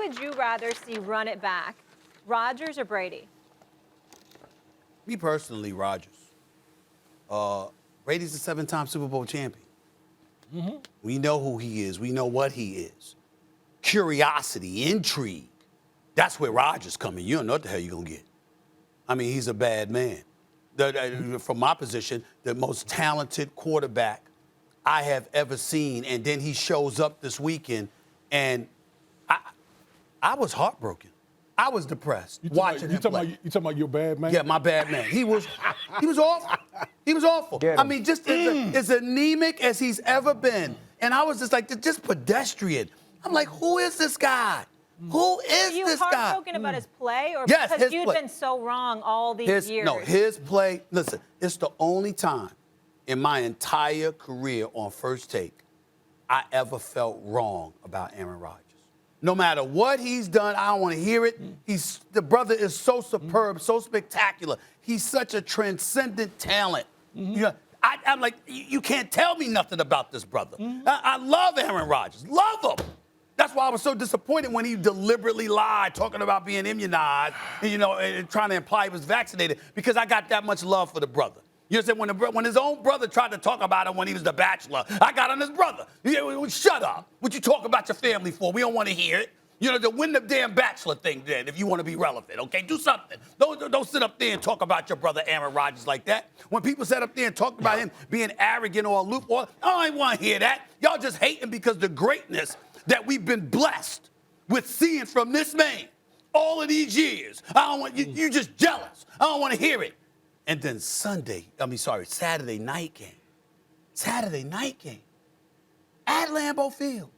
would you rather see run it back, Rodgers or Brady? Me personally, Rodgers. Brady's a 7-time Super Bowl champion. Mm-hmm. We know who he is. We know what he is. Curiosity, intrigue. That's where Rodgers come in. You don't know what the hell you're going to get. I mean, he's a bad man. From my position, the most talented quarterback I have ever seen. And then he shows up this weekend, and I was heartbroken. I was depressed watching him play. You talking about your bad man? Yeah, my bad man. He was awful. He was awful. I mean, just as anemic as he's ever been. And I was just like, just pedestrian. I'm like, who is this guy? Who is this guy? Are you heartbroken about his play, or yes, because you've been so wrong all these years? No, his play. Listen, it's the only time in my entire career on First Take I ever felt wrong about Aaron Rodgers. No matter what he's done, I don't want to hear it. The brother is so superb, so spectacular. He's such a transcendent talent. You know, I'm like, you can't tell me nothing about this brother. I love Aaron Rodgers. Love him. That's why I was so disappointed when he deliberately lied, talking about being immunized, and trying to imply he was vaccinated, because I got that much love for the brother. You know, when his own brother tried to talk about him when he was the bachelor, I got on his brother. Shut up. What you talk about your family for? We don't want to hear it. To win the damn bachelor thing then, if you want to be relevant, okay? Do something. Don't sit up there and talk about your brother Aaron Rodgers like that. When people sat up there and talked about him being arrogant or aloof, I don't want to hear that. Y'all just hating because the greatness that we've been blessed with seeing from this man all of these years. I don't want you just jealous. I don't want to hear it. And then Saturday night game at Lambeau Field,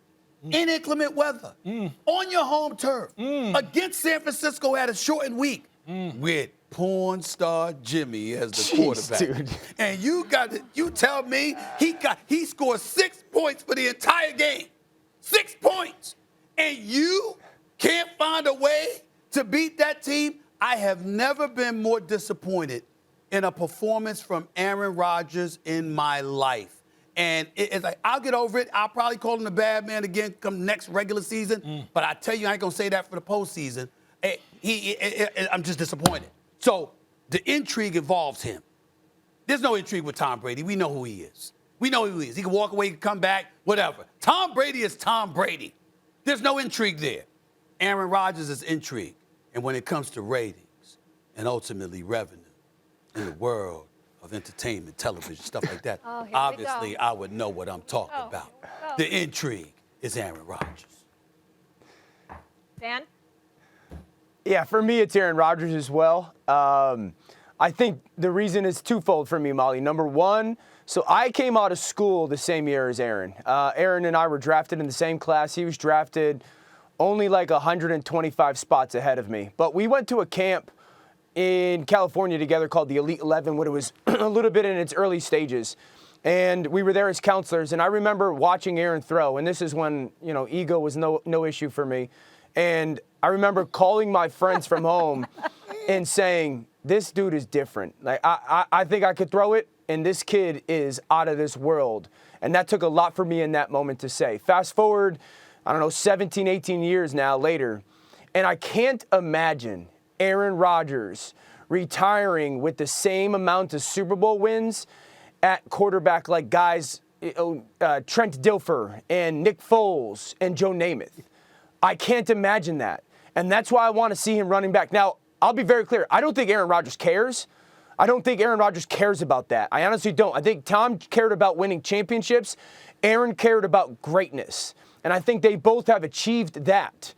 in inclement weather, on your home turf, against San Francisco at a shortened week, with porn star Jimmy as the quarterback. Dude. And you tell me he scored 6 points for the entire game. 6 points. And you can't find a way to beat that team? I have never been more disappointed in a performance from Aaron Rodgers in my life. And it's like, I'll get over it. I'll probably call him the bad man again come next regular season. But I tell you, I ain't going to say that for the postseason. I'm just disappointed. So the intrigue involves him. There's no intrigue with Tom Brady. We know who he is. We know who he is. He can walk away, he can come back, whatever. Tom Brady is Tom Brady. There's no intrigue there. Aaron Rodgers is intrigue. And when it comes to ratings and ultimately revenue in the world of entertainment, television, stuff like that, obviously I would know what I'm talking about. The intrigue is Aaron Rodgers. Dan? Yeah, for me, it's Aaron Rodgers as well. I think the reason is twofold for me, Molly. Number one, so I came out of school the same year as Aaron. Aaron and I were drafted in the same class. He was drafted only like 125 spots ahead of me. But we went to a camp in California together called the Elite 11 when it was a little bit in its early stages. And we were there as counselors. And I remember watching Aaron throw. And this is when, ego was no issue for me. And I remember calling my friends from home and saying, this dude is different. Like, I think I could throw it. And this kid is out of this world. And that took a lot for me in that moment to say. Fast forward, 17, 18 years now later. And I can't imagine Aaron Rodgers retiring with the same amount of Super Bowl wins at quarterback like guys, Trent Dilfer and Nick Foles and Joe Namath. I can't imagine that. And that's why I want to see him running back. Now, I'll be very clear. I don't think Aaron Rodgers cares. I don't think Aaron Rodgers cares about that. I honestly don't. I think Tom cared about winning championships. Aaron cared about greatness. And I think they both have achieved that.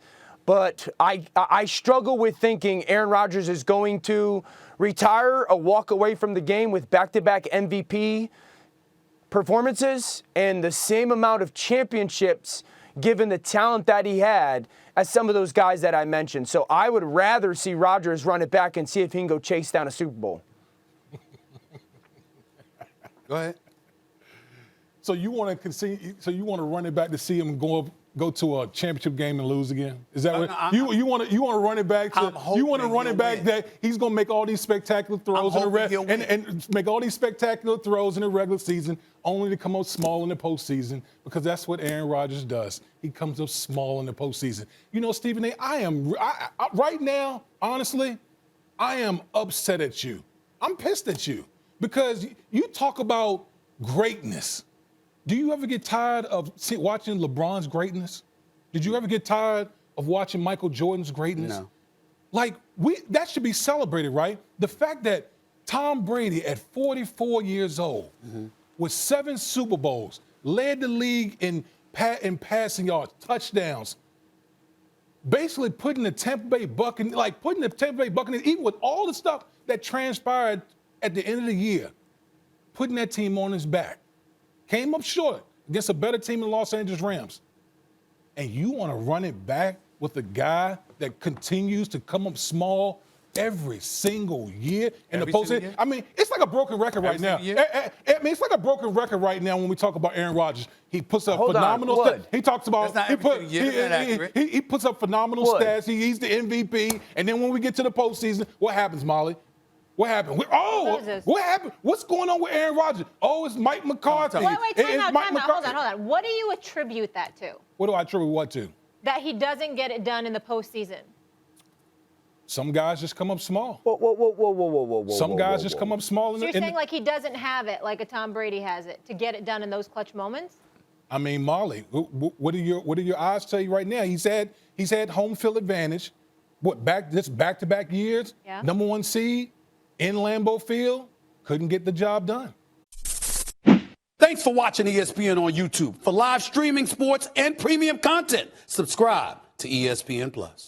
But I struggle with thinking Aaron Rodgers is going to retire or walk away from the game with back-to-back MVP performances and the same amount of championships given the talent that he had as some of those guys that I mentioned. So I would rather see Rodgers run it back and see if he can go chase down a Super Bowl. Go ahead. So you want to run it back to see him go up go to a championship game and lose again? Is that what you want to run it back to? I'm You want to run it back win. that he's going to make all these spectacular throws and make all these spectacular throws in the regular season, only to come up small in the postseason, because that's what Aaron Rodgers does. He comes up small in the postseason. You know, Stephen A., right now, honestly, I am upset at you. I'm pissed at you because you talk about greatness. Do you ever get tired of watching LeBron's greatness? Did you ever get tired of watching Michael Jordan's greatness? No. Like, that should be celebrated, right? The fact that Tom Brady at 44 years old with 7 Super Bowls, led the league in passing yards, touchdowns, basically putting the Tampa Bay Buccaneers, even with all the stuff that transpired at the end of the year, putting that team on his back. Came up short against a better team in the Los Angeles Rams. And you want to run it back with a guy that continues to come up small every single year in the postseason? I mean, it's like a broken record right now. It's like a broken record right now when we talk about Aaron Rodgers. He puts up phenomenal stats. He talks about he puts up phenomenal stats. He's the MVP. And then when we get to the postseason, what happens, Molly? What happened? What happened? What's going on with Aaron Rodgers? Oh, it's Mike McCarthy. Wait, time out. Hold on. What do you attribute that to? What do I attribute what to? That he doesn't get it done in the postseason. Some guys just come up small. Whoa. Some guys just come up small. So you're saying like he doesn't have it like a Tom Brady has it to get it done in those clutch moments? I mean, Molly, what do your eyes tell you right now? He's had home field advantage. Back-to-back years, Yeah. number 1 seed in Lambeau Field, couldn't get the job done. Thanks for watching ESPN on YouTube. For live streaming sports and premium content, subscribe to ESPN+.